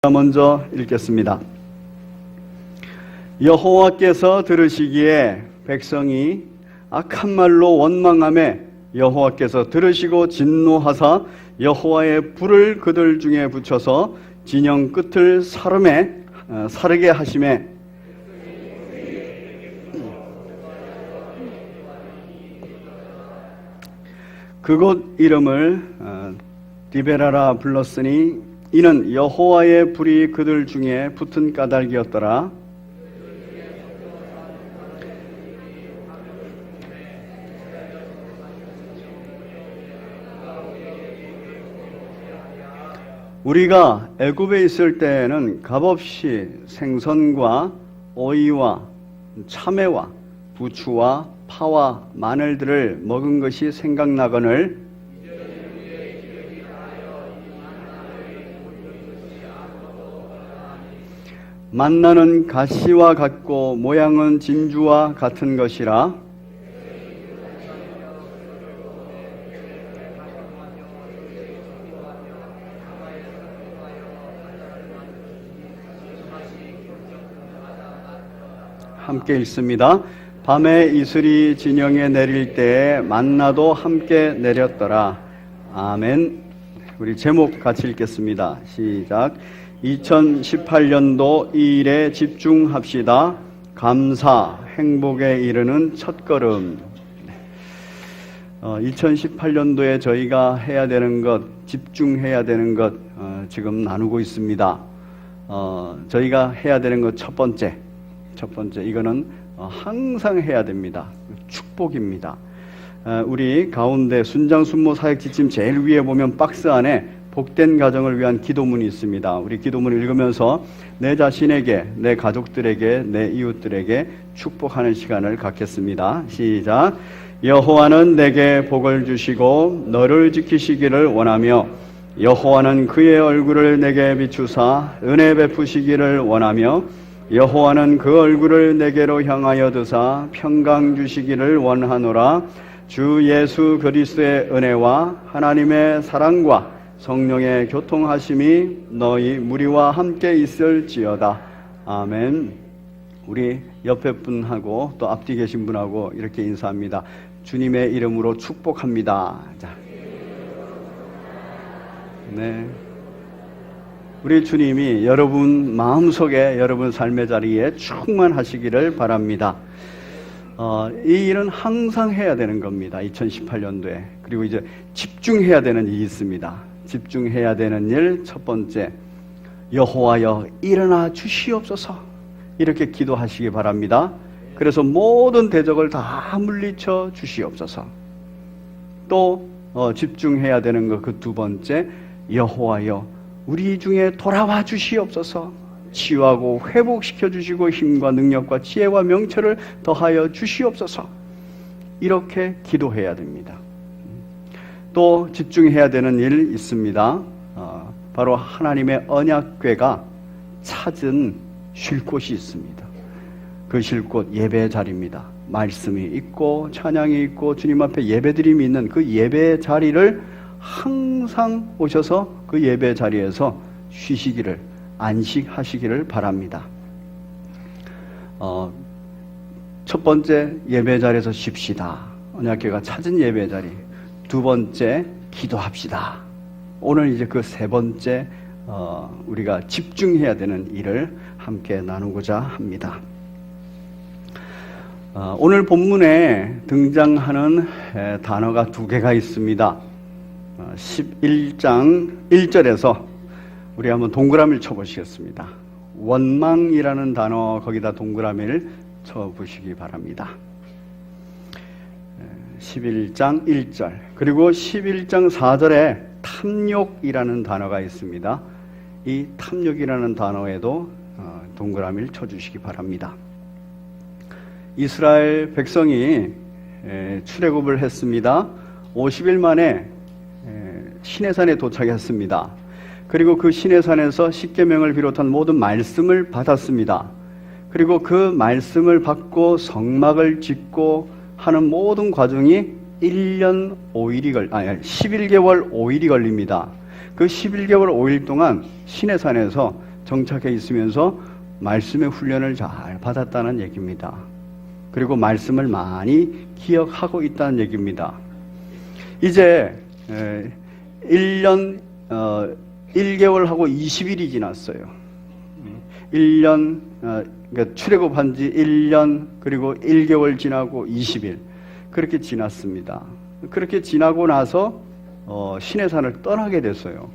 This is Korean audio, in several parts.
먼저 읽겠습니다. 여호와께서 들으시기에 백성이 악한 말로 원망하매 여호와께서 들으시고 진노하사 여호와의 불을 그들 중에 붙여서 진영 끝을 사르게 하시매 그곳 이름을 디베라라 불렀으니 이는 여호와의 불이 그들 중에 붙은 까닭이었더라. 우리가 애굽에 있을 때에는 값없이 생선과 오이와 참외와 부추와 파와 마늘들을 먹은 것이 생각나거늘 만나는 가시와 같고 모양은 진주와 같은 것이라. 함께 읽습니다. 밤에 이슬이 진영에 내릴 때에 만나도 함께 내렸더라. 아멘. 우리 제목 같이 읽겠습니다. 시작. 2018년도 이 일에 집중합시다. 감사, 행복에 이르는 첫걸음. 2018년도에 저희가 해야 되는 것, 집중해야 되는 것 지금 나누고 있습니다. 저희가 해야 되는 것 첫 번째 이거는 항상 해야 됩니다. 축복입니다. 우리 가운데 순장순모 사역 지침 제일 위에 보면 박스 안에 복된 가정을 위한 기도문이 있습니다. 우리 기도문을 읽으면서 내 자신에게, 내 가족들에게, 내 이웃들에게 축복하는 시간을 갖겠습니다. 시작. 여호와는 내게 복을 주시고 너를 지키시기를 원하며 여호와는 그의 얼굴을 내게 비추사 은혜 베푸시기를 원하며 여호와는 그 얼굴을 내게로 향하여 드사 평강 주시기를 원하노라. 주 예수 그리스도의 은혜와 하나님의 사랑과 성령의 교통하심이 너희 무리와 함께 있을지어다. 아멘. 우리 옆에 분하고 또 앞뒤 계신 분하고 이렇게 인사합니다. 주님의 이름으로 축복합니다. 자. 네. 우리 주님이 여러분 마음속에, 여러분 삶의 자리에 충만하시기를 바랍니다. 이 일은 항상 해야 되는 겁니다. 2018년도에. 그리고 이제 집중해야 되는 일이 있습니다. 집중해야 되는 일 첫 번째, 여호와여 일어나 주시옵소서. 이렇게 기도하시기 바랍니다. 그래서 모든 대적을 다 물리쳐 주시옵소서. 또 집중해야 되는 것 그 두 번째, 여호와여 우리 중에 돌아와 주시옵소서. 치유하고 회복시켜 주시고 힘과 능력과 지혜와 명철을 더하여 주시옵소서. 이렇게 기도해야 됩니다. 또 집중해야 되는 일 있습니다. 바로 하나님의 언약궤가 찾은 쉴 곳이 있습니다. 그 쉴 곳 예배 자리입니다. 말씀이 있고 찬양이 있고 주님 앞에 예배드림이 있는 그 예배 자리를 항상 오셔서 그 예배 자리에서 쉬시기를, 안식하시기를 바랍니다. 첫 번째, 예배 자리에서 쉽시다. 언약궤가 찾은 예배 자리. 두 번째, 기도합시다. 오늘 이제 그 세 번째 우리가 집중해야 되는 일을 함께 나누고자 합니다. 오늘 본문에 등장하는 단어가 두 개가 있습니다. 11장 1절에서 우리 한번 동그라미를 쳐보시겠습니다. 원망이라는 단어 거기다 동그라미를 쳐보시기 바랍니다. 11장 1절 그리고 11장 4절에 탐욕이라는 단어가 있습니다. 이 탐욕이라는 단어에도 동그라미를 쳐주시기 바랍니다. 이스라엘 백성이 출애굽을 했습니다. 50일 만에 시내산에 도착했습니다. 그리고 그 시내산에서 십계명을 비롯한 모든 말씀을 받았습니다. 그리고 그 말씀을 받고 성막을 짓고 하는 모든 과정이 11개월 5일이 걸립니다. 그 11개월 5일 동안 시내산에서 정착해 있으면서 말씀의 훈련을 잘 받았다는 얘기입니다. 그리고 말씀을 많이 기억하고 있다는 얘기입니다. 이제 1년 1개월하고 20일이 지났어요. 1년 그러니까 출애굽한 지 1년 그리고 1개월 지나고 20일 그렇게 지났습니다. 그렇게 지나고 나서 시내산을 떠나게 됐어요.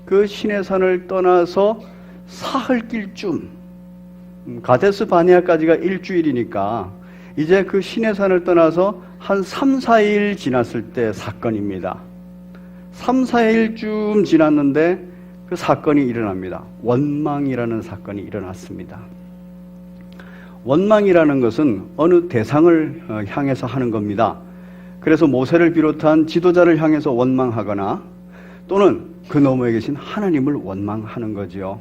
그 시내산을 떠나서 사흘길쯤 가데스 바네아까지가 일주일이니까 이제 그 시내산을 떠나서 한 3, 4일 지났을 때 사건입니다. 3, 4일쯤 지났는데 그 사건이 일어납니다. 원망이라는 사건이 일어났습니다. 원망이라는 것은 어느 대상을 향해서 하는 겁니다. 그래서 모세를 비롯한 지도자를 향해서 원망하거나 또는 그 너머에 계신 하나님을 원망하는 거지요.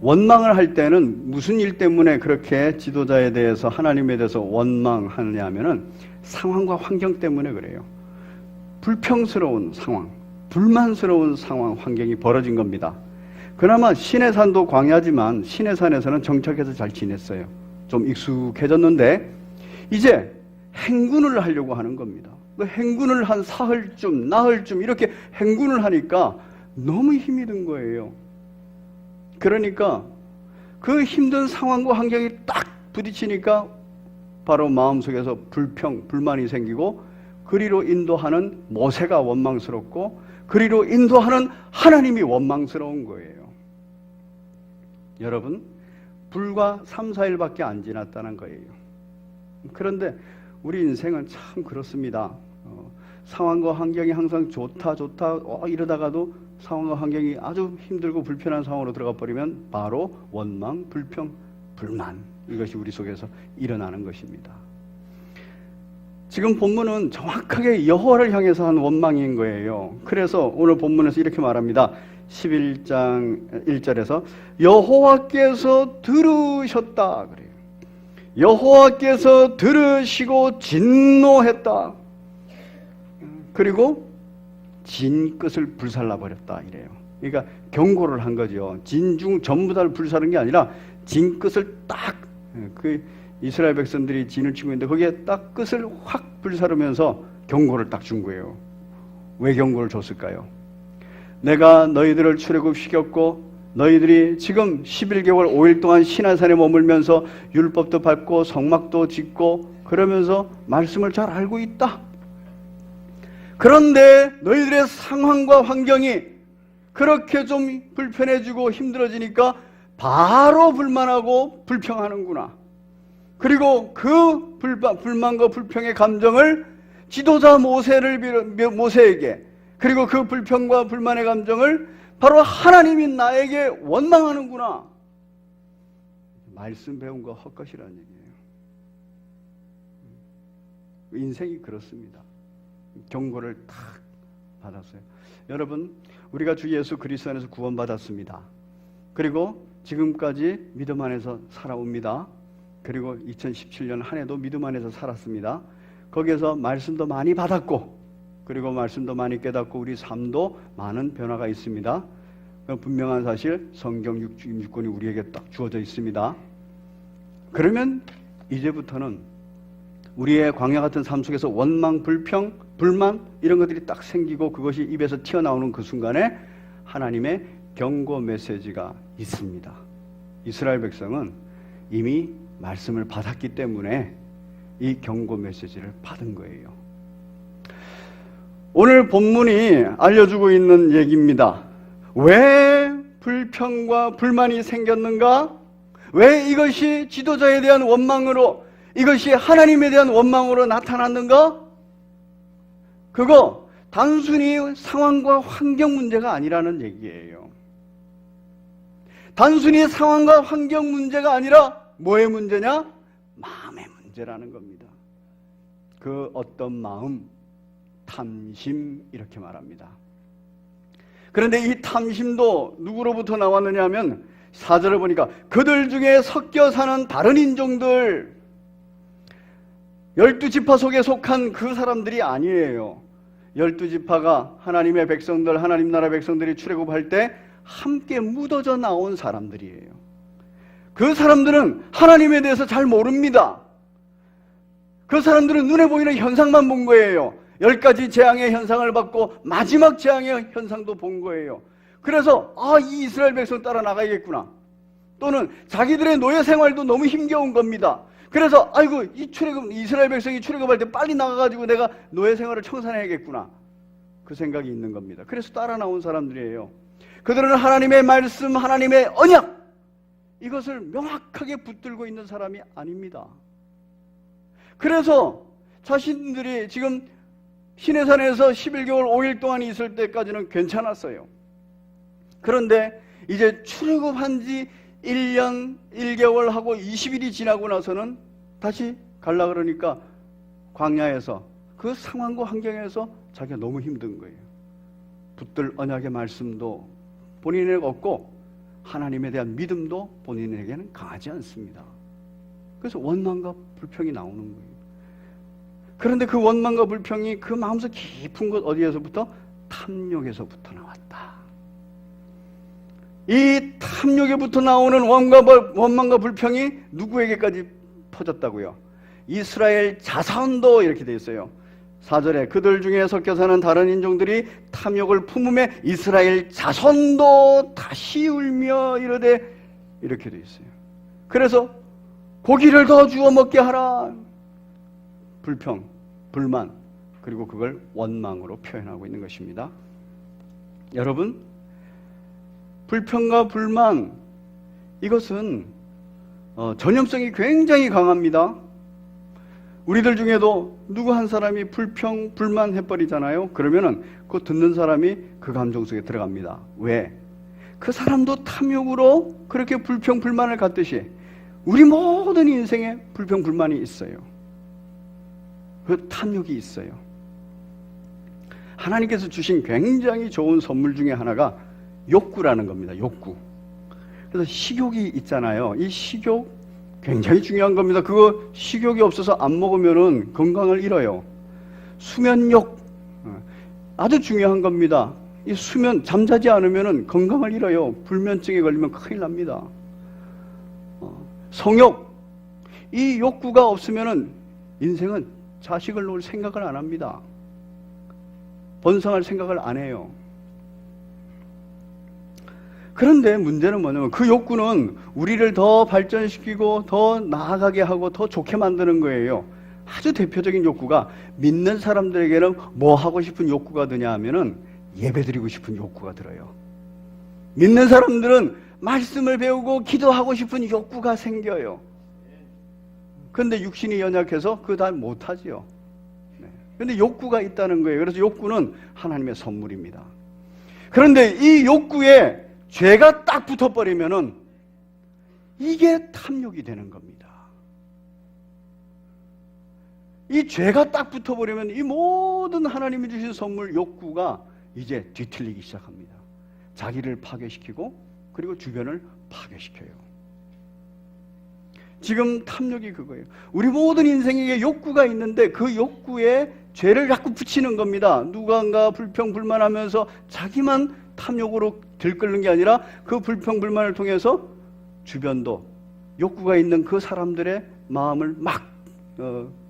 원망을 할 때는 무슨 일 때문에 그렇게 지도자에 대해서 하나님에 대해서 원망하느냐 하면은 상황과 환경 때문에 그래요. 불평스러운 상황, 불만스러운 상황, 환경이 벌어진 겁니다. 그나마 시내산도 광야지만 시내산에서는 정착해서 잘 지냈어요. 좀 익숙해졌는데 이제 행군을 하려고 하는 겁니다. 그 행군을 한 사흘쯤, 나흘쯤 이렇게 행군을 하니까 너무 힘이 든 거예요. 그러니까 그 힘든 상황과 환경이 딱 부딪히니까 바로 마음속에서 불만이 생기고 그리로 인도하는 모세가 원망스럽고 그리로 인도하는 하나님이 원망스러운 거예요. 여러분, 불과 3, 4일밖에 안 지났다는 거예요. 그런데 우리 인생은 참 그렇습니다. 상황과 환경이 항상 좋다 이러다가도 상황과 환경이 아주 힘들고 불편한 상황으로 들어가 버리면 바로 원망, 불평, 불만 이것이 우리 속에서 일어나는 것입니다. 지금 본문은 정확하게 여호와를 향해서 한 원망인 거예요. 그래서 오늘 본문에서 이렇게 말합니다. 11장 1절에서 여호와께서 들으셨다 그래요. 여호와께서 들으시고 진노했다. 그리고 진 끝을 불살라 버렸다 이래요. 그러니까 경고를 한 거죠. 진중 전부 다를 불사른 게 아니라 진 끝을 딱 그 이스라엘 백성들이 진을 치고 있는데 거기에 딱 끝을 확 불사르면서 경고를 딱 준 거예요. 왜 경고를 줬을까요? 내가 너희들을 출애굽시켰고 너희들이 지금 11개월 5일 동안 시내산에 머물면서 율법도 밟고 성막도 짓고 그러면서 말씀을 잘 알고 있다. 그런데 너희들의 상황과 환경이 그렇게 좀 불편해지고 힘들어지니까 바로 불만하고 불평하는구나. 그리고 그 불만과 불평의 감정을 지도자 모세에게 그리고 그 불평과 불만의 감정을 바로 하나님이 나에게 원망하는구나. 말씀 배운 거 헛것이라는 얘기예요. 인생이 그렇습니다. 경고를 탁 받았어요. 여러분, 우리가 주 예수 그리스도 안에서 구원받았습니다. 그리고 지금까지 믿음 안에서 살아옵니다. 그리고 2017년 한 해도 믿음 안에서 살았습니다. 거기에서 말씀도 많이 받았고 그리고 말씀도 많이 깨닫고 우리 삶도 많은 변화가 있습니다. 분명한 사실 성경 66권이 우리에게 딱 주어져 있습니다. 그러면 이제부터는 우리의 광야 같은 삶 속에서 원망, 불평, 불만 이런 것들이 딱 생기고 그것이 입에서 튀어나오는 그 순간에 하나님의 경고 메시지가 있습니다. 이스라엘 백성은 이미 말씀을 받았기 때문에 이 경고 메시지를 받은 거예요. 오늘 본문이 알려주고 있는 얘기입니다. 왜 불평과 불만이 생겼는가? 왜 이것이 지도자에 대한 원망으로, 이것이 하나님에 대한 원망으로 나타났는가? 그거 단순히 상황과 환경 문제가 아니라는 얘기예요. 단순히 상황과 환경 문제가 아니라 뭐의 문제냐? 마음의 문제라는 겁니다. 그 어떤 마음, 탐심 이렇게 말합니다. 그런데 이 탐심도 누구로부터 나왔느냐 하면 4절을 보니까 그들 중에 섞여 사는 다른 인종들 12지파 속에 속한 그 사람들이 아니에요. 12지파가 하나님의 백성들, 하나님 나라 백성들이 출애굽할 때 함께 묻어져 나온 사람들이에요. 그 사람들은 하나님에 대해서 잘 모릅니다. 그 사람들은 눈에 보이는 현상만 본 거예요. 10가지 재앙의 현상을 받고 마지막 재앙의 현상도 본 거예요. 그래서 이 이스라엘 백성 따라 나가야겠구나. 또는 자기들의 노예 생활도 너무 힘겨운 겁니다. 그래서 아이고 이스라엘 백성이 출애굽할 때 빨리 나가가지고 내가 노예 생활을 청산해야겠구나. 그 생각이 있는 겁니다. 그래서 따라 나온 사람들이에요. 그들은 하나님의 말씀, 하나님의 언약, 이것을 명확하게 붙들고 있는 사람이 아닙니다. 그래서 자신들이 지금 시내산에서 11개월 5일 동안 있을 때까지는 괜찮았어요. 그런데 이제 출애굽한 지 1년 1개월 하고 20일이 지나고 나서는 다시 갈라 그러니까 광야에서 그 상황과 환경에서 자기가 너무 힘든 거예요. 붙들 언약의 말씀도 본인에게 없고 하나님에 대한 믿음도 본인에게는 강하지 않습니다. 그래서 원망과 불평이 나오는 거예요. 그런데 그 원망과 불평이 그 마음속 깊은 곳 어디에서부터? 탐욕에서부터 나왔다. 이 탐욕에부터 나오는 원망과 불평이 누구에게까지 퍼졌다고요? 이스라엘 자손도 이렇게 돼 있어요. 4절에 그들 중에 섞여 사는 다른 인종들이 탐욕을 품음에 이스라엘 자손도 다시 울며 이르되, 이렇게 돼 있어요. 그래서 고기를 더 주워 먹게 하라. 불평, 불만, 그리고 그걸 원망으로 표현하고 있는 것입니다. 여러분, 불평과 불만, 이것은 전염성이 굉장히 강합니다. 우리들 중에도 누구 한 사람이 불평, 불만 해버리잖아요. 그러면은 그 듣는 사람이 그 감정 속에 들어갑니다. 왜? 그 사람도 탐욕으로 그렇게 불평, 불만을 갖듯이 우리 모든 인생에 불평, 불만이 있어요. 그 탐욕이 있어요. 하나님께서 주신 굉장히 좋은 선물 중에 하나가 욕구라는 겁니다. 욕구. 그래서 식욕이 있잖아요. 이 식욕 굉장히 중요한 겁니다. 그거 식욕이 없어서 안 먹으면은 건강을 잃어요. 수면욕 아주 중요한 겁니다. 이 수면 잠자지 않으면은 건강을 잃어요. 불면증에 걸리면 큰일 납니다. 성욕, 이 욕구가 없으면은 인생은 자식을 놓을 생각을 안 합니다. 번성할 생각을 안 해요. 그런데 문제는 뭐냐면 그 욕구는 우리를 더 발전시키고 더 나아가게 하고 더 좋게 만드는 거예요. 아주 대표적인 욕구가, 믿는 사람들에게는 뭐 하고 싶은 욕구가 드냐 하면은 예배드리고 싶은 욕구가 들어요. 믿는 사람들은 말씀을 배우고 기도하고 싶은 욕구가 생겨요. 그런데 육신이 연약해서 그거 다 못하지요. 그런데 욕구가 있다는 거예요. 그래서 욕구는 하나님의 선물입니다. 그런데 이 욕구에 죄가 딱 붙어버리면은 이게 탐욕이 되는 겁니다. 이 죄가 딱 붙어버리면 이 모든 하나님이 주신 선물 욕구가 이제 뒤틀리기 시작합니다. 자기를 파괴시키고 그리고 주변을 파괴시켜요. 지금 탐욕이 그거예요. 우리 모든 인생에게 욕구가 있는데 그 욕구에 죄를 자꾸 붙이는 겁니다. 누군가 불평 불만하면서 자기만 탐욕으로 들끓는 게 아니라 그 불평 불만을 통해서 주변도 욕구가 있는 그 사람들의 마음을 막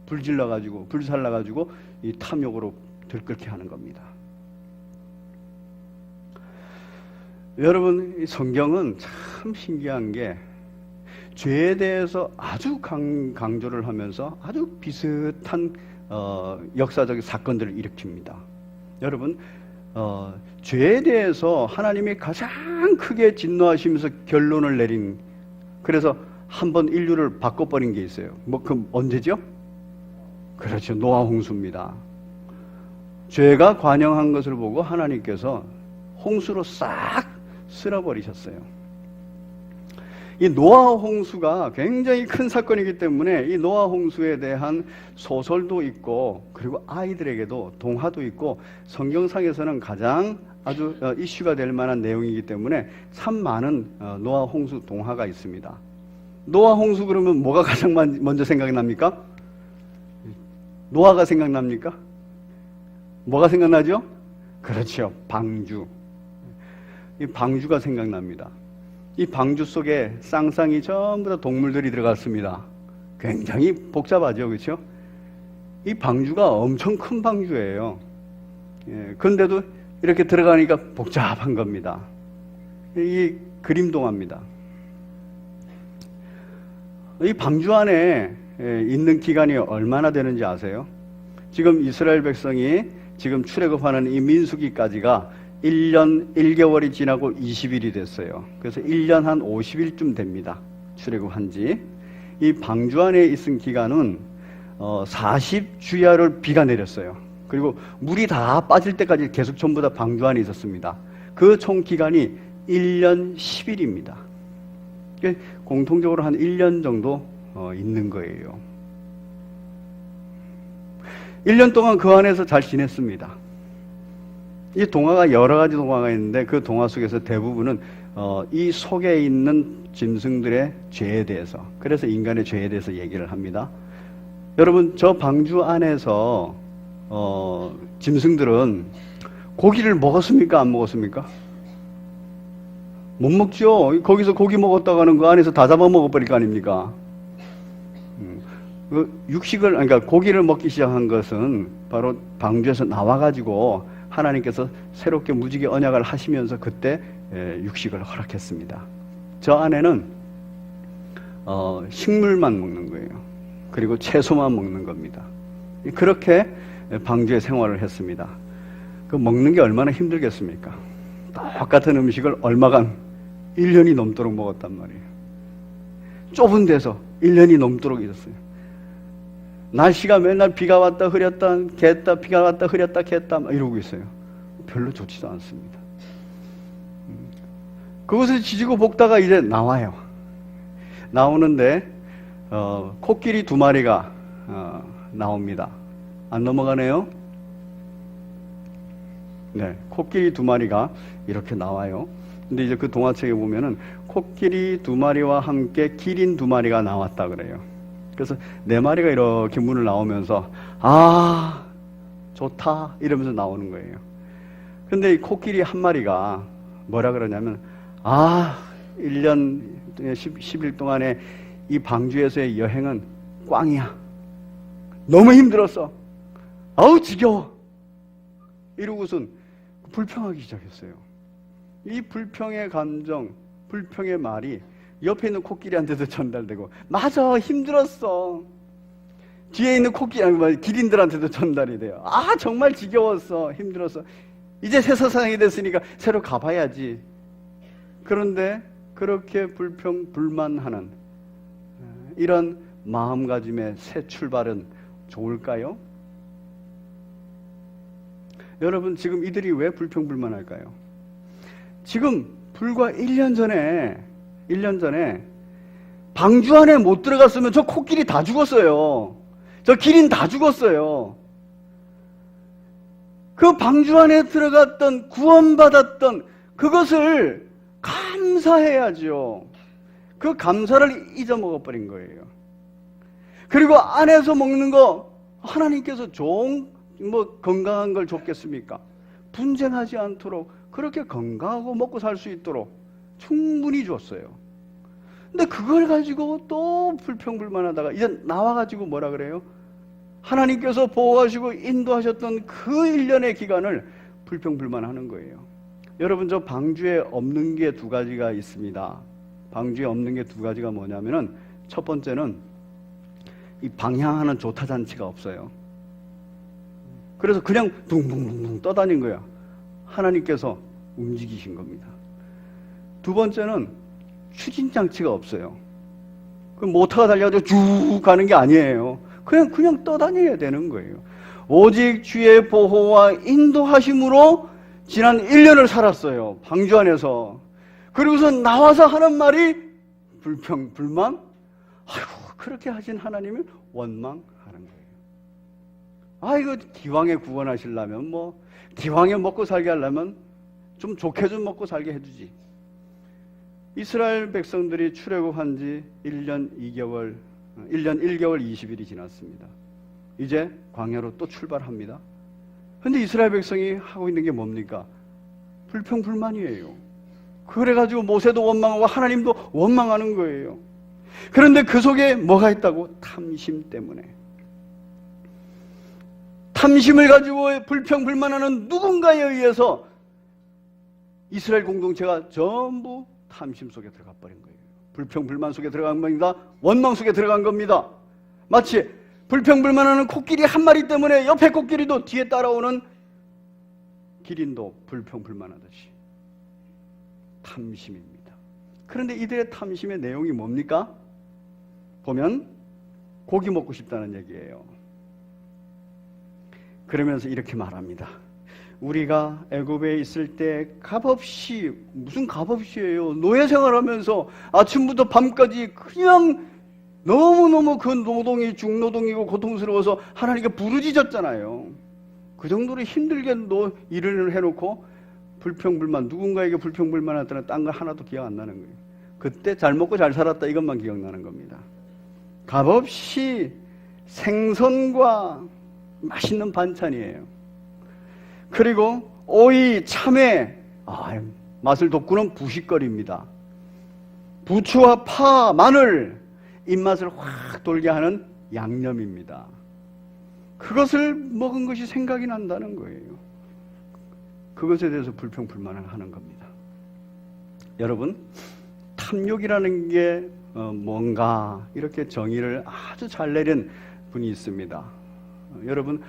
불질러가지고 불살라가지고 이 탐욕으로 들끓게 하는 겁니다. 여러분, 이 성경은 참 신기한 게 죄에 대해서 아주 강조를 하면서 아주 비슷한 역사적 사건들을 일으킵니다. 여러분, 죄에 대해서 하나님이 가장 크게 진노하시면서 결론을 내린, 그래서 한번 인류를 바꿔버린 게 있어요. 그 언제죠? 그렇죠. 노아 홍수입니다. 죄가 관영한 것을 보고 하나님께서 홍수로 싹 쓸어버리셨어요. 이 노아 홍수가 굉장히 큰 사건이기 때문에 이 노아 홍수에 대한 소설도 있고 그리고 아이들에게도 동화도 있고 성경상에서는 가장 아주 이슈가 될 만한 내용이기 때문에 참 많은 노아 홍수 동화가 있습니다. 노아 홍수 그러면 뭐가 가장 먼저 생각납니까? 노아가 생각납니까? 뭐가 생각나죠? 그렇죠. 방주. 이 방주가 생각납니다. 이 방주 속에 쌍쌍이 전부 다 동물들이 들어갔습니다. 굉장히 복잡하죠, 그렇죠? 이 방주가 엄청 큰 방주예요. 그런데도 이렇게 들어가니까 복잡한 겁니다. 이 그림 동화입니다. 이 방주 안에 있는 기간이 얼마나 되는지 아세요? 지금 이스라엘 백성이 지금 출애굽하는 이 민수기까지가 1년 1개월이 지나고 20일이 됐어요. 그래서 1년 한 50일쯤 됩니다. 출애굽한 지. 이 방주 안에 있은 기간은 40주야를 비가 내렸어요. 그리고 물이 다 빠질 때까지 계속 전부 다 방주 안에 있었습니다. 그 총 기간이 1년 10일입니다. 공통적으로 한 1년 정도 있는 거예요. 1년 동안 그 안에서 잘 지냈습니다. 이 동화가 여러 가지 동화가 있는데 그 동화 속에서 대부분은 이 속에 있는 짐승들의 죄에 대해서, 그래서 인간의 죄에 대해서 얘기를 합니다. 여러분, 저 방주 안에서 짐승들은 고기를 먹었습니까? 안 먹었습니까? 못 먹죠. 거기서 고기 먹었다가는 그 안에서 다 잡아먹어버릴 거 아닙니까? 육식을, 그러니까 고기를 먹기 시작한 것은 바로 방주에서 나와가지고 하나님께서 새롭게 무지개 언약을 하시면서 그때 육식을 허락했습니다. 저 안에는 식물만 먹는 거예요. 그리고 채소만 먹는 겁니다. 그렇게 방주에 생활을 했습니다. 그 먹는 게 얼마나 힘들겠습니까? 똑같은 음식을 얼마간 1년이 넘도록 먹었단 말이에요. 좁은 데서 1년이 넘도록 있었어요. 날씨가 맨날 비가 왔다 흐렸다 갰다, 비가 왔다 흐렸다 갰다 이러고 있어요. 별로 좋지도 않습니다. 그것을 지지고 볶다가 이제 나와요. 나오는데 코끼리 2마리가 나옵니다. 안 넘어가네요. 네, 코끼리 2마리가 이렇게 나와요. 근데 이제 그 동화책에 보면은 코끼리 2마리와 함께 기린 2마리가 나왔다 그래요. 그래서 4마리가 이렇게 문을 나오면서 아 좋다 이러면서 나오는 거예요. 근데 이 코끼리 1마리가 뭐라 그러냐면 1년 10일 동안에 이 방주에서의 여행은 꽝이야. 너무 힘들었어. 아우 지겨워. 이러고선 불평하기 시작했어요. 이 불평의 감정, 불평의 말이 옆에 있는 코끼리한테도 전달되고, 맞아, 힘들었어. 뒤에 있는 기린들한테도 전달이 돼요. 정말 지겨웠어, 힘들었어. 이제 새 세상이 됐으니까 새로 가봐야지. 그런데 그렇게 불평, 불만하는 이런 마음가짐의 새 출발은 좋을까요? 여러분, 지금 이들이 왜 불평불만할까요? 지금 불과 1년 전에 방주 안에 못 들어갔으면 저 코끼리 다 죽었어요. 저 기린 다 죽었어요. 그 방주 안에 들어갔던, 구원받았던 그것을 감사해야죠. 그 감사를 잊어먹어버린 거예요. 그리고 안에서 먹는 거 하나님께서 좋은 건강한 걸 줬겠습니까? 분쟁하지 않도록 그렇게 건강하고 먹고 살 수 있도록 충분히 줬어요. 근데 그걸 가지고 또 불평불만하다가 이제 나와가지고 뭐라 그래요? 하나님께서 보호하시고 인도하셨던 그 1년의 기간을 불평불만하는 거예요. 여러분, 저 방주에 없는 게 2가지가 있습니다. 방주에 없는 게 2가지가 뭐냐면은, 첫 번째는 이 방향하는 조타잔치가 없어요. 그래서 그냥 둥둥둥둥 떠다닌 거야. 하나님께서 움직이신 겁니다. 2번째는 추진장치가 없어요. 그 모터가 달려가지고 쭉 가는 게 아니에요. 그냥 떠다녀야 되는 거예요. 오직 주의 보호와 인도하심으로 지난 1년을 살았어요. 방주 안에서. 그리고서 나와서 하는 말이 불평, 불만? 그렇게 하신 하나님을 원망하는 거예요. 이거 기왕에 구원하시려면 기왕에 먹고 살게 하려면 좀 좋게 좀 먹고 살게 해주지. 이스라엘 백성들이 출애굽한 지 1년 1개월 20일이 지났습니다. 이제 광야로 또 출발합니다. 근데 이스라엘 백성이 하고 있는 게 뭡니까? 불평불만이에요. 그래가지고 모세도 원망하고 하나님도 원망하는 거예요. 그런데 그 속에 뭐가 있다고? 탐심 때문에. 탐심을 가지고 불평불만하는 누군가에 의해서 이스라엘 공동체가 전부 탐심 속에 들어가 버린 거예요. 불평불만 속에 들어간 겁니다. 원망 속에 들어간 겁니다. 마치 불평불만하는 코끼리 한 마리 때문에 옆에 코끼리도 뒤에 따라오는 기린도 불평불만하듯이 탐심입니다. 그런데 이들의 탐심의 내용이 뭡니까? 보면 고기 먹고 싶다는 얘기예요. 그러면서 이렇게 말합니다. 우리가 애굽에 있을 때 값없이, 무슨 값없이예요? 노예 생활하면서 아침부터 밤까지 그냥 너무너무 그 노동이 중노동이고 고통스러워서 하나님께 부르짖었잖아요. 그 정도로 힘들게 일을 해놓고 불평불만, 누군가에게 불평불만했다는 딴 거 하나도 기억 안 나는 거예요. 그때 잘 먹고 잘 살았다 이것만 기억나는 겁니다. 값없이 생선과 맛있는 반찬이에요. 그리고 오이, 참외, 맛을 돋구는 부식거리입니다. 부추와 파, 마늘, 입맛을 확 돌게 하는 양념입니다. 그것을 먹은 것이 생각이 난다는 거예요. 그것에 대해서 불평불만을 하는 겁니다. 여러분, 탐욕이라는 게 뭔가 이렇게 정의를 아주 잘 내린 분이 있습니다. 여러분,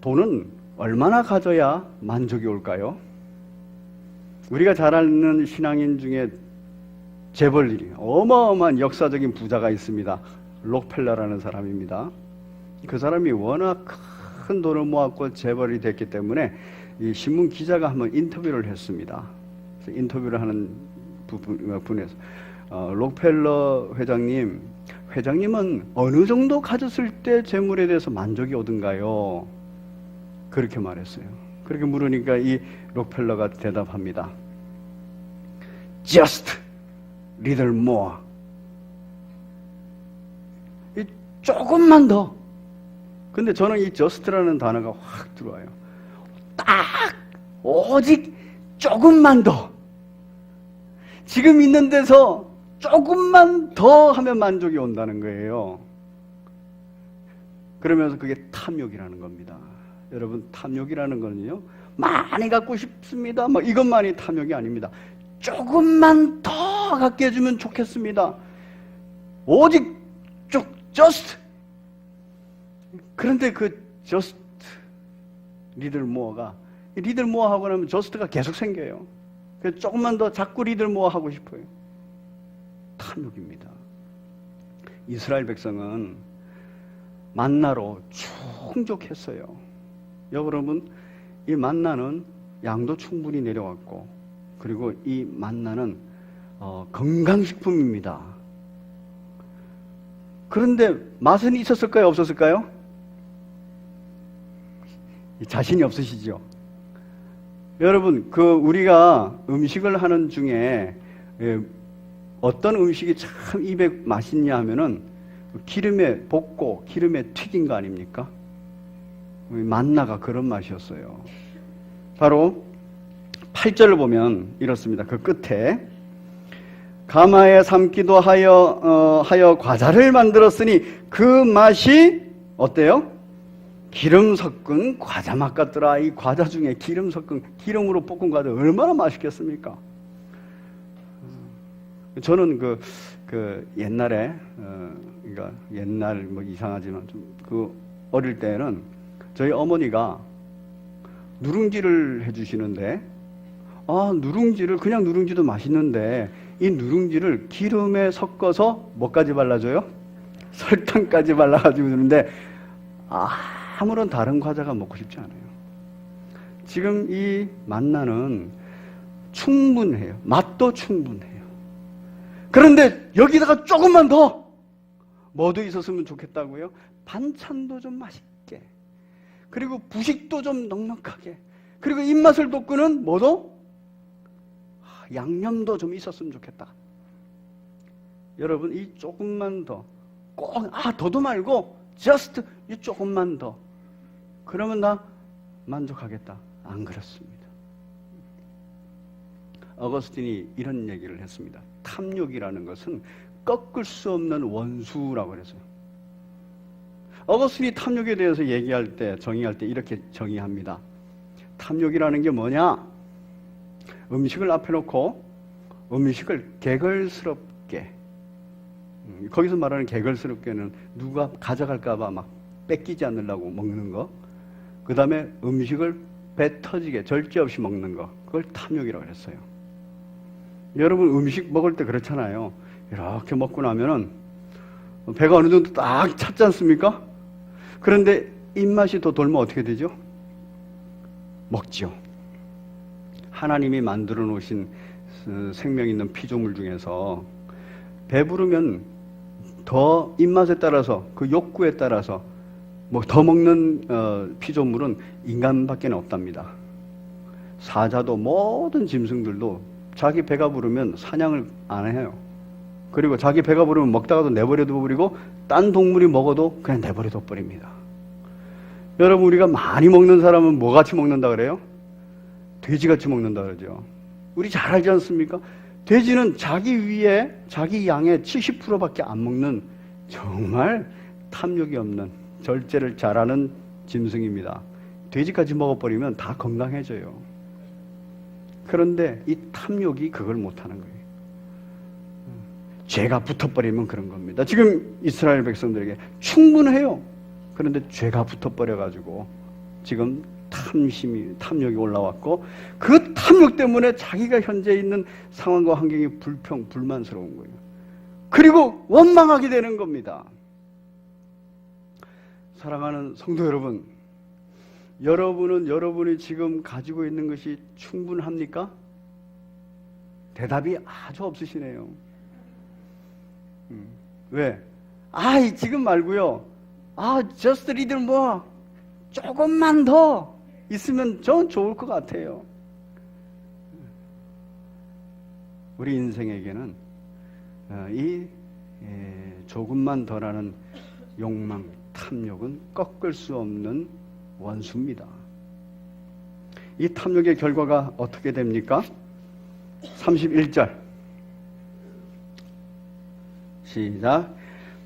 돈은 얼마나 가져야 만족이 올까요? 우리가 잘 아는 신앙인 중에 재벌일이 어마어마한 역사적인 부자가 있습니다. 록펠러라는 사람입니다. 그 사람이 워낙 큰 돈을 모았고 재벌이 됐기 때문에 이 신문 기자가 한번 인터뷰를 했습니다. 그래서 인터뷰를 하는 분에서 록펠러 회장님은 어느 정도 가졌을 때 재물에 대해서 만족이 오던가요? 그렇게 말했어요. 그렇게 물으니까 이 록펠러가 대답합니다. Just little more. 조금만 더. 근데 저는 이 just라는 단어가 확 들어와요. 딱 오직 조금만 더. 지금 있는 데서 조금만 더 하면 만족이 온다는 거예요. 그러면서 그게 탐욕이라는 겁니다. 여러분, 탐욕이라는 거는요, 많이 갖고 싶습니다, 이것만이 탐욕이 아닙니다. 조금만 더 갖게 해주면 좋겠습니다. 오직 just. 그런데 그 just little more가 little more 하고 나면 just가 계속 생겨요. 그래서 조금만 더 자꾸 little more 하고 싶어요. 탐욕입니다. 이스라엘 백성은 만나로 충족했어요. 여러분, 이 만나는 양도 충분히 내려왔고, 그리고 이 만나는 건강식품입니다. 그런데 맛은 있었을까요? 없었을까요? 자신이 없으시죠? 여러분, 우리가 음식을 하는 중에 어떤 음식이 참 입에 맛있냐 하면은 기름에 볶고 기름에 튀긴 거 아닙니까? 만나가 그런 맛이었어요. 바로 8절을 보면 이렇습니다. 그 끝에 가마에 삶기도 하여 과자를 만들었으니 그 맛이 어때요? 기름 섞은 과자 맛 같더라. 이 과자 중에 기름 섞은, 기름으로 볶은 과자 얼마나 맛있겠습니까? 저는 옛날에, 그러니까 옛날 이상하지만 어릴 때는 저희 어머니가 누룽지를 해주시는데, 누룽지를, 그냥 누룽지도 맛있는데, 이 누룽지를 기름에 섞어서 뭐까지 발라줘요? 설탕까지 발라가지고 주는데, 아무런 다른 과자가 먹고 싶지 않아요. 지금 이 만나는 충분해요. 맛도 충분해요. 그런데 여기다가 조금만 더 뭐도 있었으면 좋겠다고요? 반찬도 좀 맛있게, 그리고 부식도 좀 넉넉하게, 그리고 입맛을 돋구는 뭐도? 양념도 좀 있었으면 좋겠다. 여러분, 이 조금만 더, 꼭 더도 말고 just 이 조금만 더, 그러면 나 만족하겠다. 안 그렇습니다. 어거스틴이 이런 얘기를 했습니다. 탐욕이라는 것은 꺾을 수 없는 원수라고 그랬어요. 어거스틴이 탐욕에 대해서 얘기할 때, 정의할 때 이렇게 정의합니다. 탐욕이라는 게 뭐냐? 음식을 앞에 놓고 음식을 개걸스럽게, 거기서 말하는 개걸스럽게는 누가 가져갈까봐 막 뺏기지 않으려고 먹는 거, 그 다음에 음식을 배 터지게 절제 없이 먹는 거, 그걸 탐욕이라고 그랬어요. 여러분 음식 먹을 때 그렇잖아요. 이렇게 먹고 나면은 배가 어느 정도 딱 찼지 않습니까? 그런데 입맛이 더 돌면 어떻게 되죠? 먹죠. 하나님이 만들어 놓으신 생명 있는 피조물 중에서 배부르면 더 입맛에 따라서, 그 욕구에 따라서 뭐 더 먹는 피조물은 인간밖에 없답니다. 사자도 모든 짐승들도 자기 배가 부르면 사냥을 안 해요. 그리고 자기 배가 부르면 먹다가도 내버려둬 버리고 딴 동물이 먹어도 그냥 내버려둬 버립니다. 여러분, 우리가 많이 먹는 사람은 뭐 같이 먹는다 그래요? 돼지같이 먹는다 그러죠. 우리 잘 알지 않습니까? 돼지는 자기 위에, 자기 양의 70%밖에 안 먹는 정말 탐욕이 없는, 절제를 잘하는 짐승입니다. 돼지까지 먹어버리면 다 건강해져요. 그런데 이 탐욕이 그걸 못하는 거예요. 죄가 붙어버리면 그런 겁니다. 지금 이스라엘 백성들에게 충분해요. 그런데 죄가 붙어버려가지고 지금 탐욕이 올라왔고, 그 탐욕 때문에 자기가 현재 있는 상황과 환경이 불만스러운 거예요. 그리고 원망하게 되는 겁니다. 사랑하는 성도 여러분, 여러분은 여러분이 지금 가지고 있는 것이 충분합니까? 대답이 아주 없으시네요. 왜? 지금 말고요. just a little more. 조금만 더 있으면 전 좋을 것 같아요. 우리 인생에게는 이 조금만 더라는 욕망, 탐욕은 꺾을 수 없는 원수입니다. 이 탐욕의 결과가 어떻게 됩니까? 31절 시작.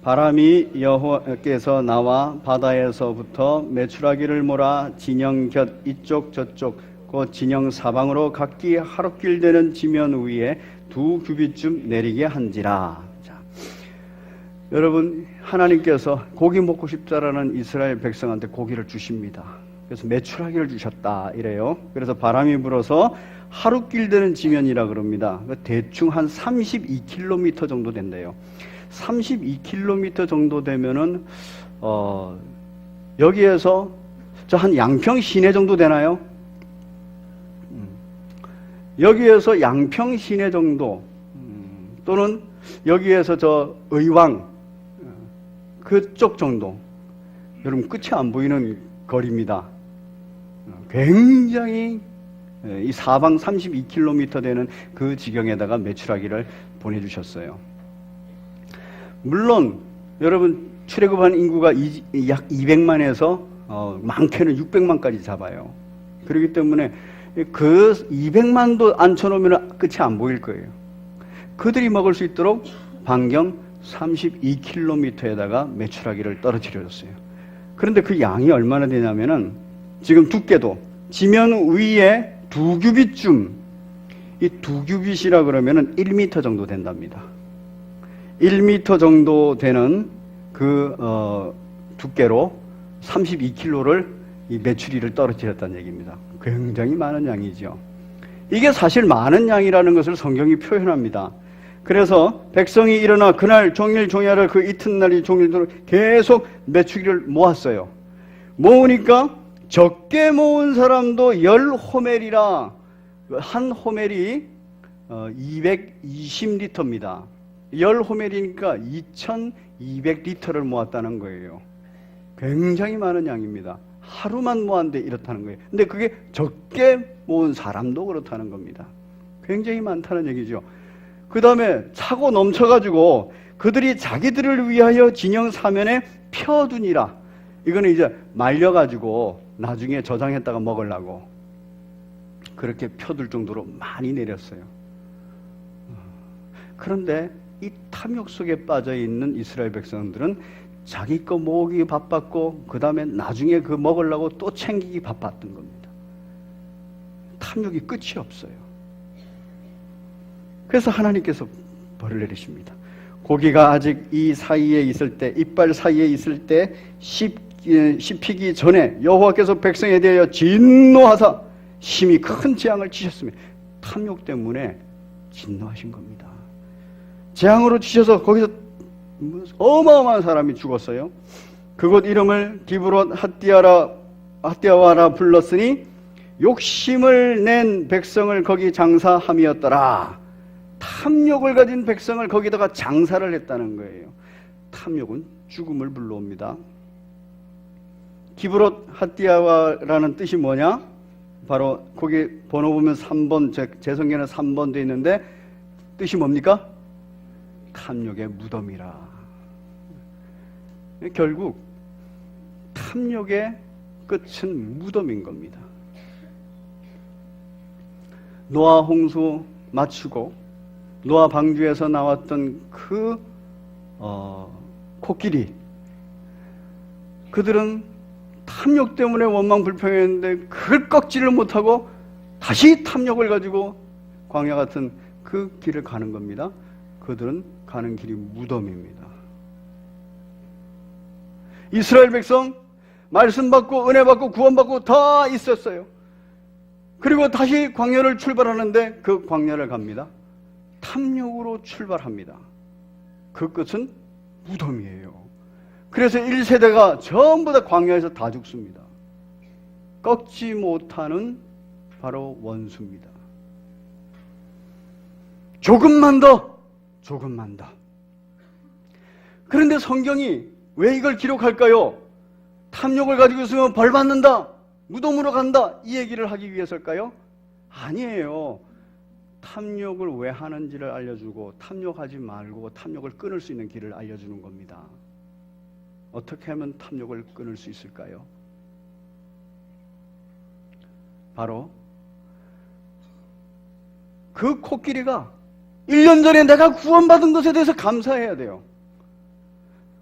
바람이 여호와께서 나와 바다에서부터 메추라기를 몰아 진영 곁 이쪽 저쪽 곧 진영 사방으로 각기 하루길 되는 지면 위에 2규빗쯤 내리게 한지라. 자, 여러분, 하나님께서 고기 먹고 싶다라는 이스라엘 백성한테 고기를 주십니다. 그래서 메추라기를 주셨다 이래요. 그래서 바람이 불어서 하루길 되는 지면이라 그럽니다. 대충 한 32km 정도 된대요. 32km 정도 되면은 여기에서 저 한 양평 시내 정도 되나요? 여기에서 양평 시내 정도, 또는 여기에서 저 의왕 그쪽 정도. 여러분, 끝이 안 보이는 거리입니다. 굉장히 이 사방 32km 되는 그 지경에다가 메추라기를 보내주셨어요. 물론 여러분, 출애굽한 인구가 약 200만에서 많게는 600만까지 잡아요. 그렇기 때문에 그 200만도 앉혀놓으면 끝이 안 보일 거예요. 그들이 먹을 수 있도록 반경 32km에다가 메추라기를 떨어뜨려 줬어요. 그런데 그 양이 얼마나 되냐면은, 지금 두께도 지면 위에 2규빗쯤, 이 2규빗이라 그러면은 1m 정도 된답니다. 1m 정도 되는 그 두께로 32kg를 이 메추리를 떨어뜨렸다는 얘기입니다. 굉장히 많은 양이죠. 이게 사실 많은 양이라는 것을 성경이 표현합니다. 그래서 백성이 일어나 그날 종일 종야를, 그 이튿날이 종일도록 계속 메추리를 모았어요. 모으니까 적게 모은 사람도 10호멜이라, 한 호멜이 220리터입니다. 10호멜이니까 2200리터를 모았다는 거예요. 굉장히 많은 양입니다. 하루만 모았는데 이렇다는 거예요. 근데 그게 적게 모은 사람도 그렇다는 겁니다. 굉장히 많다는 얘기죠. 그 다음에 차고 넘쳐가지고 그들이 자기들을 위하여 진영 사면에 펴두니라. 이거는 이제 말려가지고 나중에 저장했다가 먹으려고 그렇게 펴둘 정도로 많이 내렸어요. 그런데 이 탐욕 속에 빠져 있는 이스라엘 백성들은 자기 거 모으기 바빴고 그 다음에 나중에 그 먹으려고 또 챙기기 바빴던 겁니다. 탐욕이 끝이 없어요. 그래서 하나님께서 벌을 내리십니다. 고기가 아직 이 사이에 있을 때, 이빨 사이에 있을 때 씹히기 전에 여호와께서 백성에 대하여 진노하사 심히 큰 재앙을 지셨으며, 탐욕 때문에 진노하신 겁니다. 재앙으로 지셔서 거기서 어마어마한 사람이 죽었어요. 그곳 이름을 디브롯 핫디아와라 불렀으니 욕심을 낸 백성을 거기 장사함이었더라. 탐욕을 가진 백성을 거기다가 장사를 했다는 거예요. 탐욕은 죽음을 불러옵니다. 디브롯 핫디아와라는 뜻이 뭐냐? 바로 거기 번호 보면 3번, 제 성경에는 3번 되어 있는데 뜻이 뭡니까? 탐욕의 무덤이라. 결국 탐욕의 끝은 무덤인 겁니다. 노아 홍수 마치고 노아 방주에서 나왔던 그 코끼리, 그들은 탐욕 때문에 원망불평했는데 그걸 꺾지를 못하고 다시 탐욕을 가지고 광야 같은 그 길을 가는 겁니다. 그들은 가는 길이 무덤입니다. 이스라엘 백성 말씀 받고 은혜 받고 구원 받고 다 있었어요. 그리고 다시 광야를 출발하는데 그 광야를 갑니다. 탐욕으로 출발합니다. 그 끝은 무덤이에요. 그래서 1세대가 전부 다 광야에서 다 죽습니다. 꺾지 못하는 바로 원수입니다. 조금만 더, 조금만 더. 그런데 성경이 왜 이걸 기록할까요? 탐욕을 가지고 있으면 벌 받는다, 무덤으로 간다, 이 얘기를 하기 위해서일까요? 아니에요. 탐욕을 왜 하는지를 알려주고 탐욕하지 말고 탐욕을 끊을 수 있는 길을 알려주는 겁니다. 어떻게 하면 탐욕을 끊을 수 있을까요? 바로 그 코끼리가 1년 전에 내가 구원받은 것에 대해서 감사해야 돼요.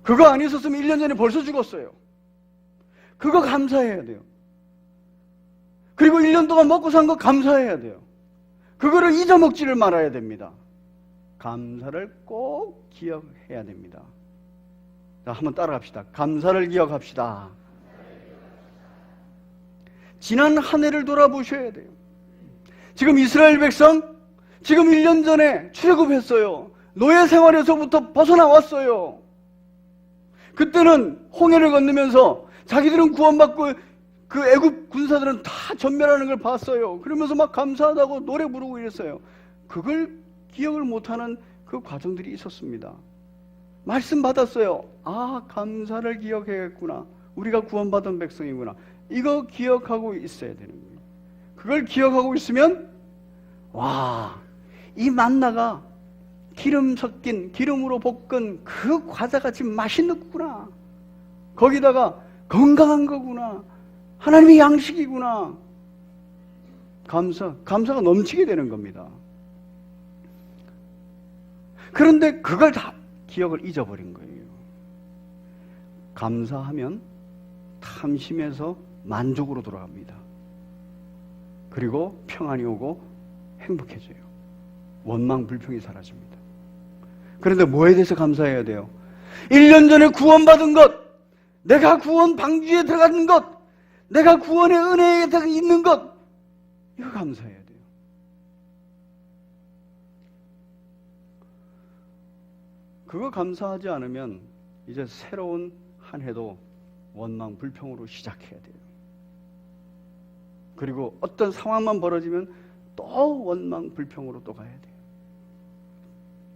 그거 안 있었으면 1년 전에 벌써 죽었어요. 그거 감사해야 돼요. 그리고 1년 동안 먹고 산 거 감사해야 돼요. 그거를 잊어먹지를 말아야 됩니다. 감사를 꼭 기억해야 됩니다. 자, 한번 따라갑시다. 감사를 기억합시다. 지난 한 해를 돌아보셔야 돼요. 지금 이스라엘 백성, 지금 1년 전에 출애굽했어요. 노예 생활에서부터 벗어나왔어요. 그때는 홍해를 건너면서 자기들은 구원받고 그 애굽 군사들은 다 전멸하는 걸 봤어요. 그러면서 막 감사하다고 노래 부르고 이랬어요. 그걸 기억을 못하는 그 과정들이 있었습니다. 말씀 받았어요. 아, 감사를 기억해야겠구나. 우리가 구원받은 백성이구나. 이거 기억하고 있어야 되는 거예요. 그걸 기억하고 있으면 와, 이 만나가 기름 섞인, 기름으로 볶은 그 과자같이 맛있는구나. 거기다가 건강한 거구나. 하나님의 양식이구나. 감사가 넘치게 되는 겁니다. 그런데 그걸 다 기억을 잊어버린 거예요. 감사하면 탐심에서 만족으로 돌아갑니다. 그리고 평안이 오고 행복해져요. 원망, 불평이 사라집니다. 그런데 뭐에 대해서 감사해야 돼요? 1년 전에 구원받은 것, 내가 구원 방주에 들어간 것, 내가 구원의 은혜에 있는 것, 이거 감사해야 돼요. 그거 감사하지 않으면 이제 새로운 한 해도 원망, 불평으로 시작해야 돼요. 그리고 어떤 상황만 벌어지면 또 원망, 불평으로 또 가야 돼요.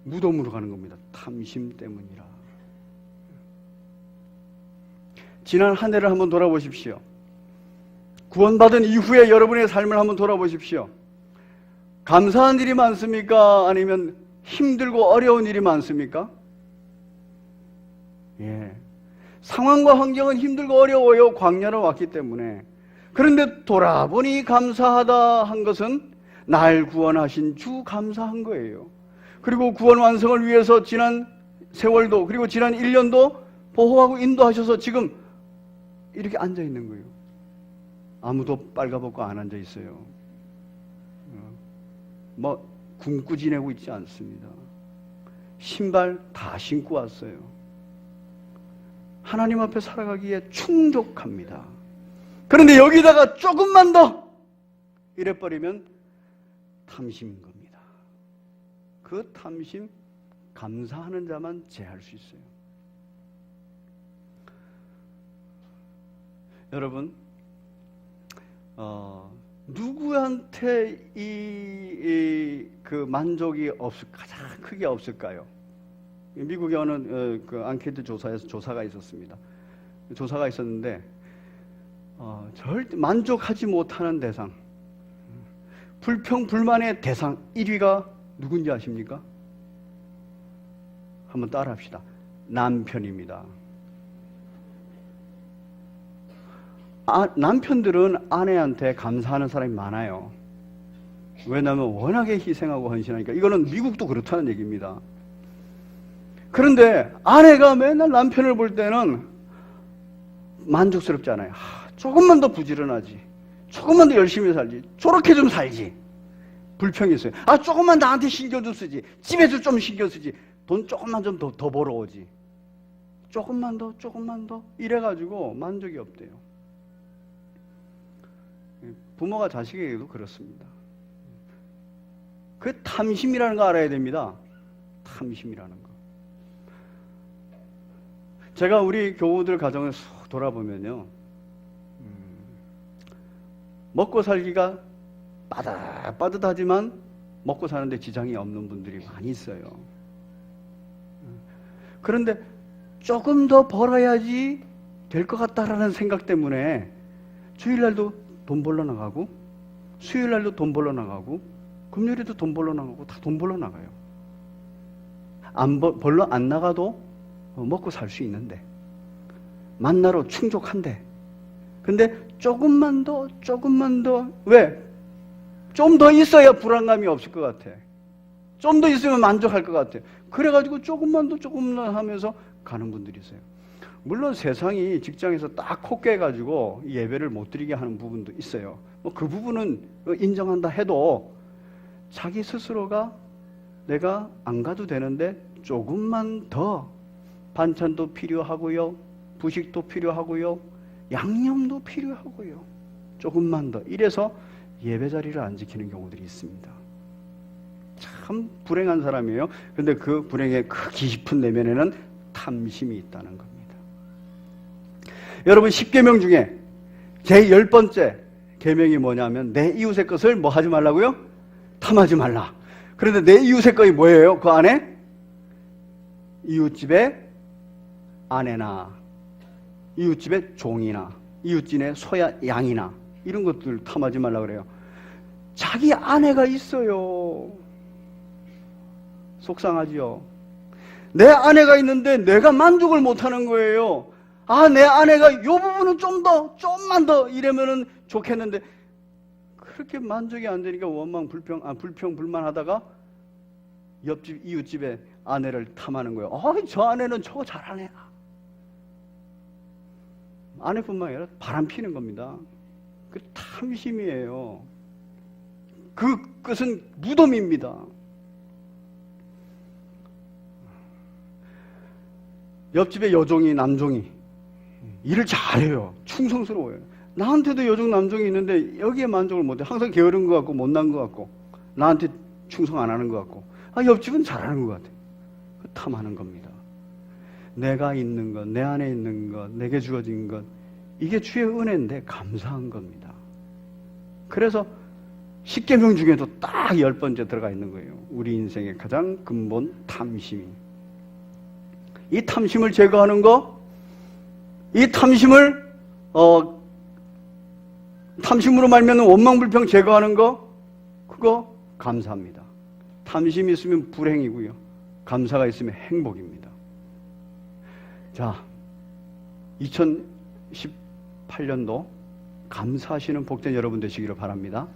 무덤으로 가는 겁니다. 탐심 때문이라. 지난 한 해를 한번 돌아보십시오. 구원받은 이후에 여러분의 삶을 한번 돌아보십시오. 감사한 일이 많습니까? 아니면 힘들고 어려운 일이 많습니까? 예. 상황과 환경은 힘들고 어려워요. 광야로 왔기 때문에. 그런데 돌아보니 감사하다 한 것은 날 구원하신 주 감사한 거예요. 그리고 구원 완성을 위해서 지난 세월도, 그리고 지난 1년도 보호하고 인도하셔서 지금 이렇게 앉아 있는 거예요. 아무도 빨가벗고 안 앉아 있어요. 뭐 굶고 지내고 있지 않습니다. 신발 다 신고 왔어요. 하나님 앞에 살아가기에 충족합니다. 그런데 여기다가 조금만 더 이래버리면 탐심인 겁니다. 그 탐심, 감사하는 자만 제할 수 있어요. 여러분, 누구한테 그 만족이 가장 크게 없을까요? 미국에 어느 그 앙케이트 조사에서 조사가 있었습니다. 조사가 있었는데 절대 만족하지 못하는 대상, 불평 불만의 대상 1위가 누군지 아십니까? 한번 따라합시다. 남편입니다. 남편들은 아내한테 감사하는 사람이 많아요. 왜냐하면 워낙에 희생하고 헌신하니까. 이거는 미국도 그렇다는 얘기입니다. 그런데 아내가 맨날 남편을 볼 때는 만족스럽지 않아요. 조금만 더 부지런하지, 조금만 더 열심히 살지, 저렇게 좀 살지. 불평이 있어요. 조금만 나한테 신경 좀 쓰지, 집에서 좀 신경 쓰지, 돈 조금만 좀 더 벌어오지, 조금만 더 이래가지고 만족이 없대요. 부모가 자식에게도 그렇습니다. 그 탐심이라는 거 알아야 됩니다. 탐심이라는 거. 제가 우리 교우들 가정을 쏙 돌아보면요, 먹고 살기가 빠듯하지만 먹고 사는데 지장이 없는 분들이 많이 있어요. 그런데 조금 더 벌어야지 될 것 같다라는 생각 때문에 주일날도 돈 벌러 나가고, 수요일날도 돈 벌러 나가고, 금요일에도 돈 벌러 나가고, 다 돈 벌러 나가요. 벌러 안 나가도 먹고 살 수 있는데, 만나러 충족한데, 근데 조금만 더, 왜? 좀 더 있어야 불안감이 없을 것 같아. 좀 더 있으면 만족할 것 같아. 그래가지고 조금만 더 하면서 가는 분들이 있어요. 물론 세상이 직장에서 딱 코 깨가지고 예배를 못 드리게 하는 부분도 있어요. 뭐 그 부분은 인정한다 해도 자기 스스로가 내가 안 가도 되는데 조금만 더, 반찬도 필요하고요, 부식도 필요하고요, 양념도 필요하고요, 조금만 더, 이래서 예배 자리를 안 지키는 경우들이 있습니다. 참 불행한 사람이에요. 그런데 그 불행의 그 깊은 내면에는 탐심이 있다는 겁니다. 여러분, 10계명 중에 제 10번째 계명이 뭐냐면 내 이웃의 것을 뭐 하지 말라고요? 탐하지 말라. 그런데 내 이웃의 것이 뭐예요? 그 안에 이웃집의 아내나 이웃집의 종이나 이웃집의 소야 양이나 이런 것들 탐하지 말라 그래요. 자기 아내가 있어요. 속상하지요. 내 아내가 있는데 내가 만족을 못하는 거예요. 내 아내가 이 부분은 좀만 더 이러면은 좋겠는데, 그렇게 만족이 안 되니까 원망, 불평, 불만하다가 옆집, 이웃집의 아내를 탐하는 거예요. 저 아내는 저거 잘하네. 아내뿐만 아니라 바람 피는 겁니다. 그 탐심이에요. 그것은 무덤입니다. 옆집의 여종이, 남종이 일을 잘해요. 충성스러워요. 나한테도 여종, 남종이 있는데 여기에 만족을 못해. 항상 게으른 것 같고 못난 것 같고 나한테 충성 안 하는 것 같고, 옆집은 잘하는 것 같아. 탐하는 겁니다. 내가 있는 것, 내 안에 있는 것, 내게 주어진 것, 이게 주의 은혜인데 감사한 겁니다. 그래서 10계명 중에도 딱 10번째 들어가 있는 거예요. 우리 인생의 가장 근본 탐심이. 이 탐심을 제거하는 거, 이 탐심을 탐심으로 말미암는 원망불평 제거하는 거, 그거 감사합니다. 탐심이 있으면 불행이고요, 감사가 있으면 행복입니다. 자, 2018년도 감사하시는 복된 여러분 되시기를 바랍니다.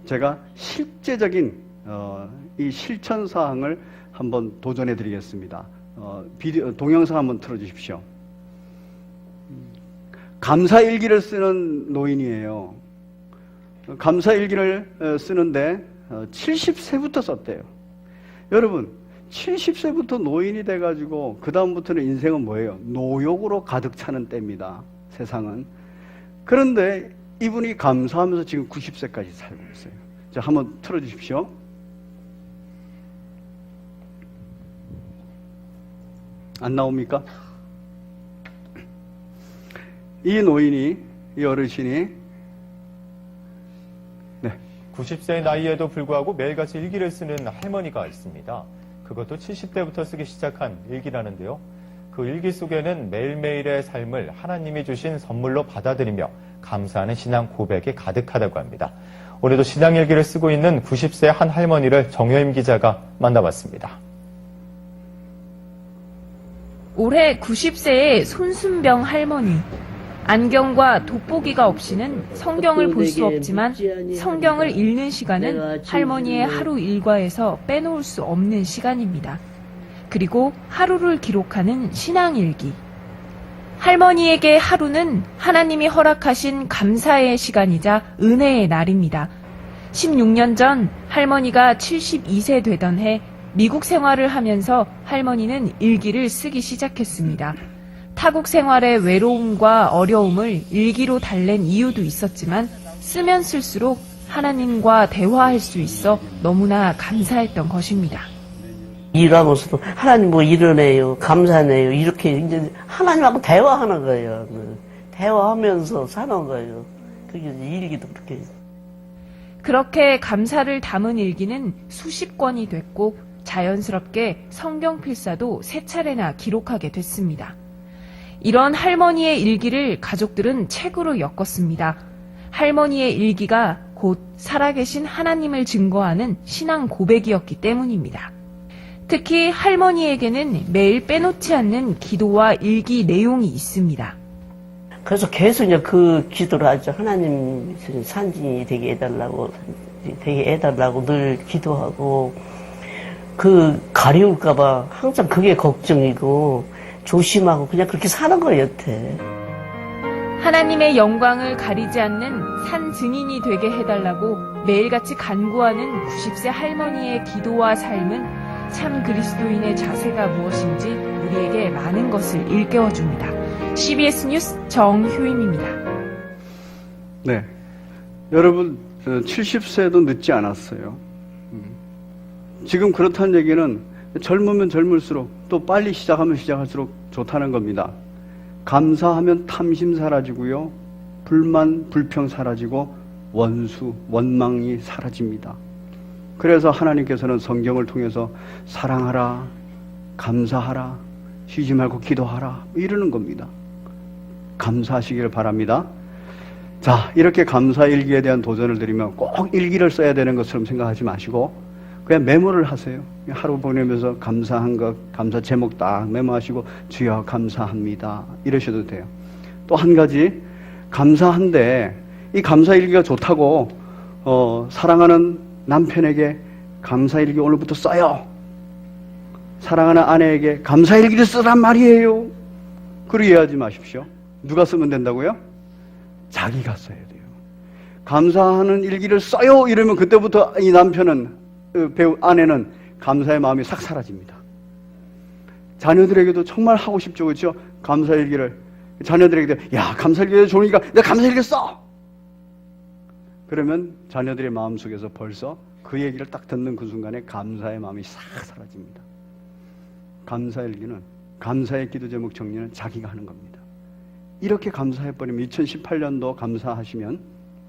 제가 실제적인 이 실천 사항을 한번 도전해 드리겠습니다. 동영상 한번 틀어 주십시오. 감사일기를 쓰는 노인이에요. 감사일기를 쓰는데 70세부터 썼대요. 여러분, 70세부터 노인이 돼가지고 그 다음부터는 인생은 뭐예요? 노욕으로 가득 차는 때입니다. 세상은. 그런데 이분이 감사하면서 지금 90세까지 살고 있어요. 자, 한번 틀어주십시오. 안 나옵니까? 이 노인이, 이 어르신이 90세의 나이에도 불구하고 매일같이 일기를 쓰는 할머니가 있습니다. 그것도 70대부터 쓰기 시작한 일기라는데요. 그 일기 속에는 매일매일의 삶을 하나님이 주신 선물로 받아들이며 감사하는 신앙 고백이 가득하다고 합니다. 오늘도 신앙일기를 쓰고 있는 90세 한 할머니를 정효임 기자가 만나봤습니다. 올해 90세의 손순병 할머니. 안경과 돋보기가 없이는 성경을 볼 수 없지만 성경을 읽는 시간은 할머니의 하루 일과에서 빼놓을 수 없는 시간입니다. 그리고 하루를 기록하는 신앙일기. 할머니에게 하루는 하나님이 허락하신 감사의 시간이자 은혜의 날입니다. 16년 전 할머니가 72세 되던 해 미국 생활을 하면서 할머니는 일기를 쓰기 시작했습니다. 타국 생활의 외로움과 어려움을 일기로 달랜 이유도 있었지만 쓰면 쓸수록 하나님과 대화할 수 있어 너무나 감사했던 것입니다. 일하면서도 하나님 뭐 이러네요, 감사네요, 이렇게 이제 하나님하고 대화하는 거예요. 대화하면서 사는 거예요. 그게 일기도 그렇게. 그렇게 감사를 담은 일기는 수십 권이 됐고 자연스럽게 성경 필사도 3차례나 기록하게 됐습니다. 이런 할머니의 일기를 가족들은 책으로 엮었습니다. 할머니의 일기가 곧 살아계신 하나님을 증거하는 신앙 고백이었기 때문입니다. 특히 할머니에게는 매일 빼놓지 않는 기도와 일기 내용이 있습니다. 그래서 계속 이제 그 기도를 하죠. 하나님 산진이 되게 해달라고 늘 기도하고, 그 가려울까봐 항상 그게 걱정이고, 조심하고 그냥 그렇게 사는 거예요, 여태. 하나님의 영광을 가리지 않는 산 증인이 되게 해달라고 매일같이 간구하는 90세 할머니의 기도와 삶은 참 그리스도인의 자세가 무엇인지 우리에게 많은 것을 일깨워줍니다. CBS 뉴스 정효임입니다. 네, 여러분 70세도 늦지 않았어요. 지금 그렇다는 얘기는 젊으면 젊을수록 또 빨리 시작하면 시작할수록 좋다는 겁니다. 감사하면 탐심 사라지고요. 불만, 불평 사라지고 원수, 원망이 사라집니다. 그래서 하나님께서는 성경을 통해서 사랑하라, 감사하라, 쉬지 말고 기도하라 이러는 겁니다. 감사하시기를 바랍니다. 자, 이렇게 감사일기에 대한 도전을 드리면 꼭 일기를 써야 되는 것처럼 생각하지 마시고 그냥 메모를 하세요. 하루 보내면서 감사한 것, 감사 제목 딱 메모하시고 주여 감사합니다 이러셔도 돼요. 또 한 가지, 감사한데 이 감사일기가 좋다고 사랑하는 남편에게 감사일기 오늘부터 써요. 사랑하는 아내에게 감사일기를 쓰란 말이에요. 그렇게 이해하지 마십시오. 누가 쓰면 된다고요? 자기가 써야 돼요. 감사하는 일기를 써요 이러면 그때부터 이 남편은, 배우 아내는 감사의 마음이 싹 사라집니다. 자녀들에게도 정말 하고 싶죠, 그렇죠? 감사일기를 자녀들에게도, 야, 감사일기 좋으니까 내가 감사일기 써. 그러면 자녀들의 마음 속에서 벌써 그 얘기를 딱 듣는 그 순간에 감사의 마음이 싹 사라집니다. 감사일기는, 감사의 기도 제목 정리는 자기가 하는 겁니다. 이렇게 감사해버리면 2018년도 감사하시면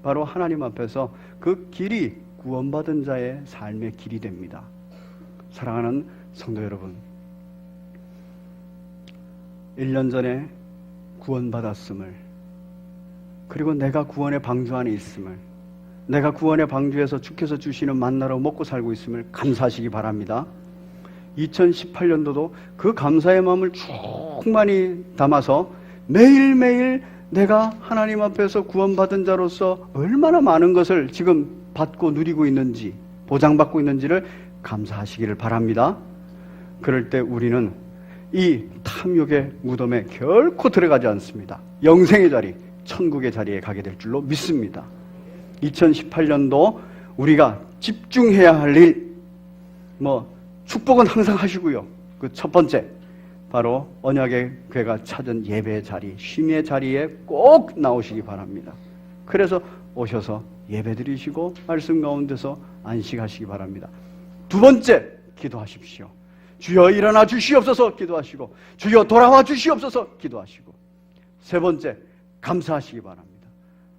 바로 하나님 앞에서 그 길이 구원받은 자의 삶의 길이 됩니다. 사랑하는 성도 여러분, 1년 전에 구원받았음을, 그리고 내가 구원의 방주 안에 있음을, 내가 구원의 방주에서 주께서 주시는 만나로 먹고 살고 있음을 감사하시기 바랍니다. 2018년도도 그 감사의 마음을 충만히 담아서 매일매일 내가 하나님 앞에서 구원받은 자로서 얼마나 많은 것을 지금 받고 누리고 있는지 보장받고 있는지를 감사하시기를 바랍니다. 그럴 때 우리는 이 탐욕의 무덤에 결코 들어가지 않습니다. 영생의 자리, 천국의 자리에 가게 될 줄로 믿습니다. 2018년도 우리가 집중해야 할 일, 축복은 항상 하시고요. 그 첫 번째, 바로 언약의 교회가 찾은 예배의 자리, 쉼의 자리에 꼭 나오시기 바랍니다. 그래서 오셔서 예배 드리시고 말씀 가운데서 안식하시기 바랍니다. 두 번째, 기도하십시오. 주여 일어나 주시옵소서 기도하시고, 주여 돌아와 주시옵소서 기도하시고, 세 번째, 감사하시기 바랍니다.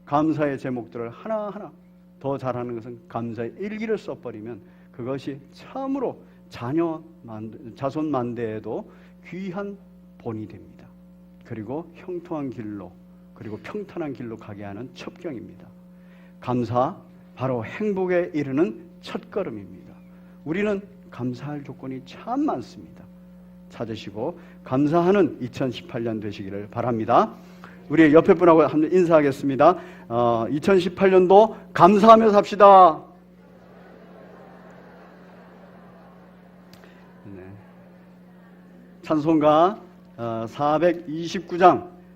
감사의 제목들을 하나하나 더 잘하는 것은 감사의 일기를 써버리면 그것이 참으로 자손 만대에도 귀한 본이 됩니다. 그리고 형통한 길로, 그리고 평탄한 길로 가게 하는 첩경입니다. 감사, 바로 행복에 이르는 첫걸음입니다. 우리는 감사할 조건이 참 많습니다. 찾으시고 감사하는 2018년 되시기를 바랍니다. 우리 옆에 분하고 한번 인사하겠습니다. 2018년도 감사하며 삽시다. 네. 찬송가 429장